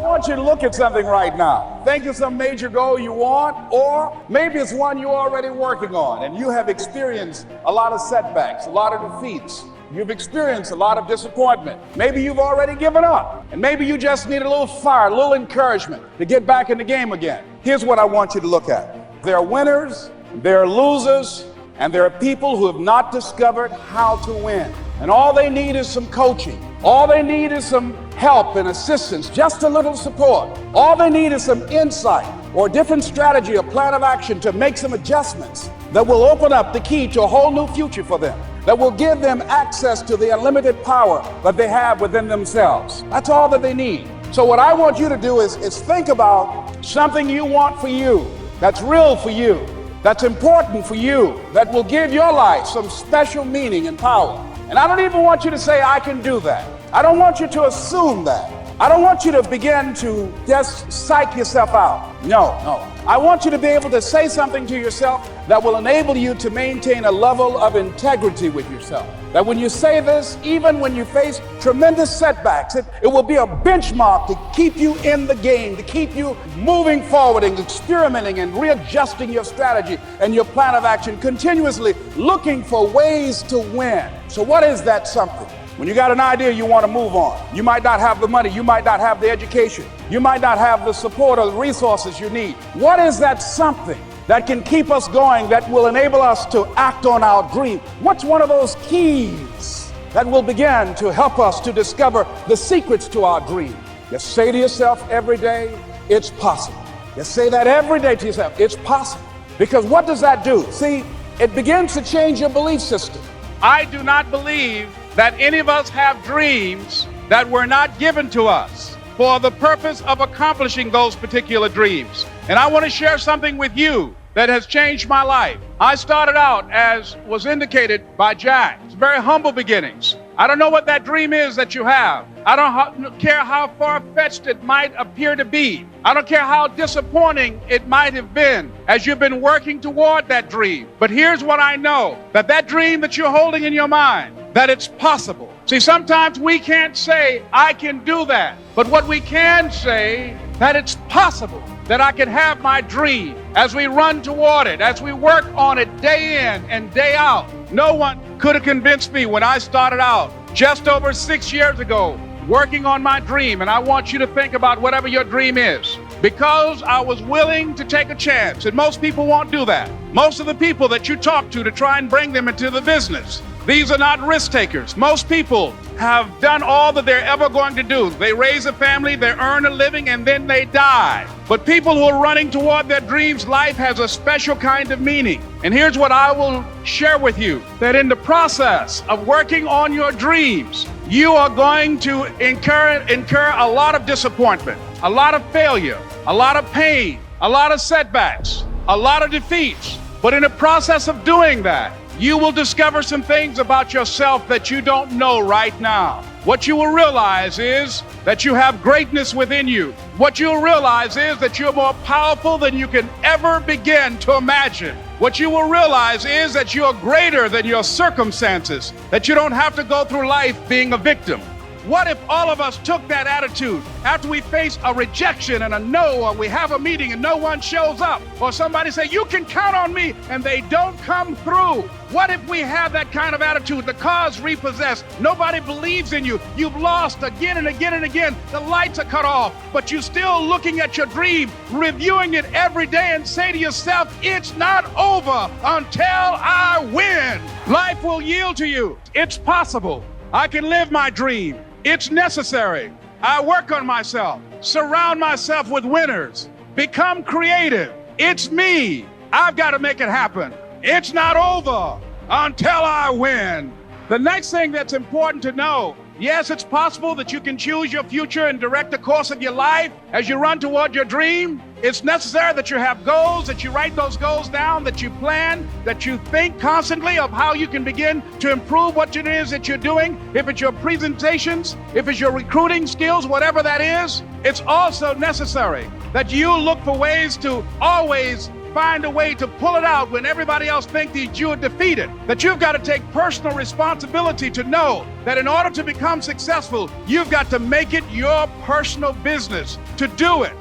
I want you to look at something right now. Think of some major goal you want, or maybe it's one you're already working on and you have experienced a lot of setbacks, a lot of defeats. You've experienced a lot of disappointment. Maybe you've already given up, and maybe you just need a little fire, a little encouragement to get back in the game again. Here's what I want you to look at. There are winners, there are losers, and there are people who have not discovered how to win. And all they need is some coaching. All they need is some help and assistance, just a little support. All they need is some insight or a different strategy or plan of action to make some adjustments that will open up the key to a whole new future for them, that will give them access to the unlimited power that they have within themselves. That's all that they need. So what I want you to do is think about something you want for you, that's real for you, that's important for you, that will give your life some special meaning and power. And I don't even want you to say, I can do that. I don't want you to assume that. I don't want you to begin to just psych yourself out. No. I want you to be able to say something to yourself that will enable you to maintain a level of integrity with yourself. That when you say this, even when you face tremendous setbacks, it will be a benchmark to keep you in the game, to keep you moving forward and experimenting and readjusting your strategy and your plan of action, continuously looking for ways to win. So what is that something? When you got an idea you want to move on, you might not have the money, you might not have the education, you might not have the support or the resources you need. What is that something that can keep us going, that will enable us to act on our dream? What's one of those keys that will begin to help us to discover the secrets to our dream? Just say to yourself every day, it's possible. Just say that every day to yourself, it's possible. Because what does that do? See, it begins to change your belief system. I do not believe that any of us have dreams that were not given to us for the purpose of accomplishing those particular dreams. And I want to share something with you that has changed my life. I started out, as was indicated by Jack, it's very humble beginnings. I don't know what that dream is that you have. I don't care how far-fetched it might appear to be. I don't care how disappointing it might have been as you've been working toward that dream. But here's what I know, that dream that you're holding in your mind, that it's possible. See, sometimes we can't say, I can do that. But what we can say, that it's possible that I can have my dream as we run toward it, as we work on it day in and day out. No one could have convinced me when I started out just over 6 years ago working on my dream. And I want you to think about whatever your dream is, because I was willing to take a chance. And most people won't do that. Most of the people that you talk to try and bring them into the business, these are not risk takers. Most people have done all that they're ever going to do. They raise a family, they earn a living, and then they die. But people who are running toward their dreams, life has a special kind of meaning. And here's what I will share with you, that in the process of working on your dreams, you are going to incur a lot of disappointment, a lot of failure, a lot of pain, a lot of setbacks, a lot of defeats. But in the process of doing that, you will discover some things about yourself that you don't know right now. What you will realize is that you have greatness within you. What you'll realize is that you're more powerful than you can ever begin to imagine. What you will realize is that you're greater than your circumstances, that you don't have to go through life being a victim. What if all of us took that attitude after we face a rejection and a no, or we have a meeting and no one shows up, or somebody say, you can count on me, and they don't come through? What if we have that kind of attitude? The car's repossessed. Nobody believes in you. You've lost again and again and again. The lights are cut off, but you're still looking at your dream, reviewing it every day, and say to yourself, it's not over until I win. Life will yield to you. It's possible. I can live my dream. It's necessary. I work on myself, surround myself with winners, become creative. It's me. I've got to make it happen. It's not over until I win. The next thing that's important to know, yes, it's possible that you can choose your future and direct the course of your life as you run toward your dream. It's necessary that you have goals, that you write those goals down, that you plan, that you think constantly of how you can begin to improve what it is that you're doing. If it's your presentations, if it's your recruiting skills, whatever that is, it's also necessary that you look for ways to always find a way to pull it out when everybody else thinks that you are defeated. That you've got to take personal responsibility to know that in order to become successful, you've got to make it your personal business to do it.